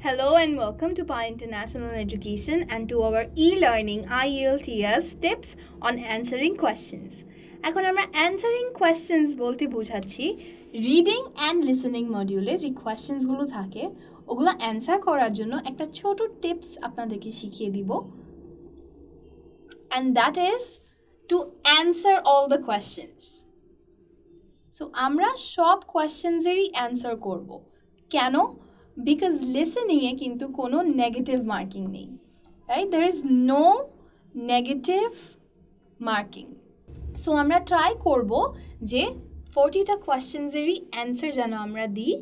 Hello and welcome to Pi International Education and to our e-learning IELTS tips on answering questions. এখন আমরা answering questions বলতে বোঝাচ্ছি reading and listening মডিউলে যে কোয়েশ্চেন্সগুলো থাকে ওগুলো অ্যান্সার করার জন্য একটা ছোট টিপস আপনাদেরকে শিখিয়ে দিব, and that is to answer all the questions. So আমরা সব কোয়েশ্চেন্সেরই অ্যান্সার করব। কেন? Because listening এ কিন্তু কোনো নেগেটিভ মার্কিং নেই, right? there is no negative marking. So আমরা ট্রাই করব যে 40টা কোয়েশ্চেন্সেরই অ্যান্সার যেন আমরা দিই,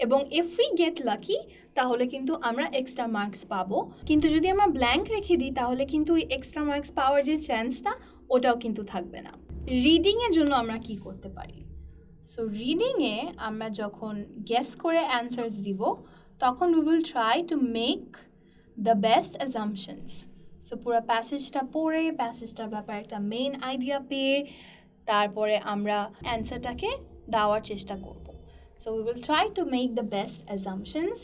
এবং ইফ উই গেট লাকি তাহলে কিন্তু আমরা এক্সট্রা মার্কস পাবো। কিন্তু যদি আমরা ব্ল্যাঙ্ক রেখে দিই তাহলে কিন্তু ওই এক্সট্রা মার্কস পাওয়ার যে চান্সটা ওটাও কিন্তু থাকবে না। রিডিংয়ের জন্য আমরা কি করতে পারি? সো রিডিংয়ে আমরা যখন গেস করে অ্যান্সার্স দিব তখন we will try to make the best assumptions. So পুরো প্যাসেজটা পড়ে প্যাসেজটার ব্যাপারে একটা মেইন আইডিয়া পেয়ে তারপরে আমরা অ্যান্সারটাকে দেওয়ার চেষ্টা করব। So we will try to make the best assumptions.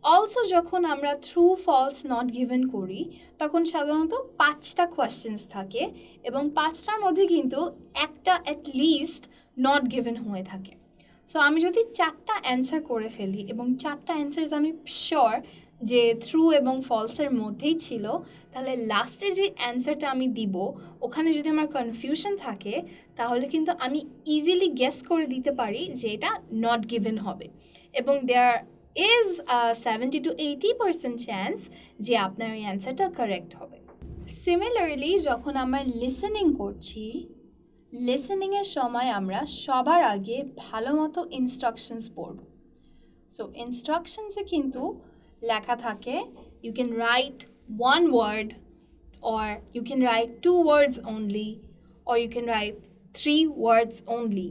Also যখন আমরা ট্রু ফলস নট গিভেন করি তখন সাধারণত 5টা কোয়েশ্চেন্স থাকে এবং 5টার মধ্যে কিন্তু একটা অ্যাটলিস্ট নট গিভেন হয়ে থাকে। সো আমি যদি 4টা অ্যান্সার করে ফেলি এবং 4টা অ্যান্সার্স আমি শিওর যে ট্রু এবং ফলসের মধ্যেই ছিল, তাহলে লাস্টে যে অ্যান্সারটা আমি দিব ওখানে যদি আমার কনফিউশন থাকে তাহলে কিন্তু আমি ইজিলি গেস করে দিতে পারি যে এটা নট গিভেন হবে, এবং দেয়ার ইজ 70 to 80% চান্স যে আপনার এই অ্যান্সারটা কারেক্ট হবে। সিমিলারলি যখন আমরা লিসেনিং করছি, লিসেনিংয়ের সময় আমরা সবার আগে ভালো মতো ইনস্ট্রাকশনস পড়ব। সো ইনস্ট্রাকশনসে কিন্তু লেখা থাকে you can write 1 word or you can write 2 words only or you can write 3 words only.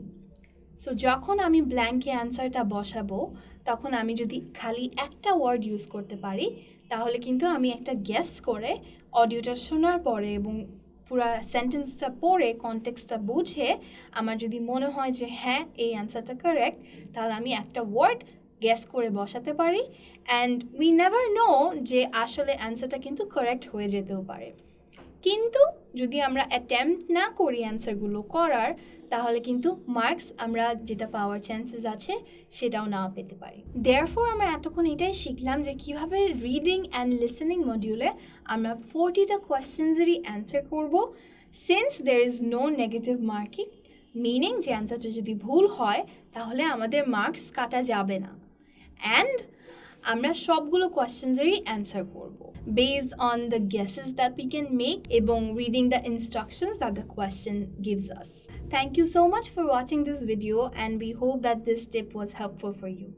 So যখন আমি ব্ল্যাঙ্কে অ্যান্সারটা বসাবো তখন আমি যদি খালি একটা ওয়ার্ড ইউজ করতে পারি তাহলে কিন্তু আমি একটা গেস করে অডিওটা শোনার পরে এবং পুরো সেন্টেন্সটা পড়ে কনটেক্সটটা বুঝে আমার যদি মনে হয় যে হ্যাঁ এই অ্যান্সারটা কারেক্ট তাহলে আমি একটা ওয়ার্ড গেস করে বসাতে পারি, অ্যান্ড উই নেভার নো যে আসলে অ্যান্সারটা কিন্তু কারেক্ট হয়ে যেতেও পারে। কিন্তু যদি আমরা অ্যাটেম্প্ট না করি অ্যান্সারগুলো করার তাহলে কিন্তু মার্কস আমরা যেটা পাওয়ার চান্সেস আছে সেটাও না পেতে পারি। দেয়ারফর আমরা এতক্ষণ এটাই শিখলাম যে কীভাবে রিডিং অ্যান্ড লিসেনিং মডিউলে আমরা 40টা কোয়েশ্চেন্সেরই অ্যান্সার করব, since there is no negative marking, meaning যে অ্যান্সারটা যদি ভুল হয় তাহলে আমাদের মার্কস কাটা যাবে না, অ্যান্ড আমরা সবগুলো কোয়েশ্চেন্সেরই অ্যান্সার করব based on the guesses that we can make এবং reading the instructions that the question gives us. Thank you so much for watching this video and we hope that this tip was helpful for you.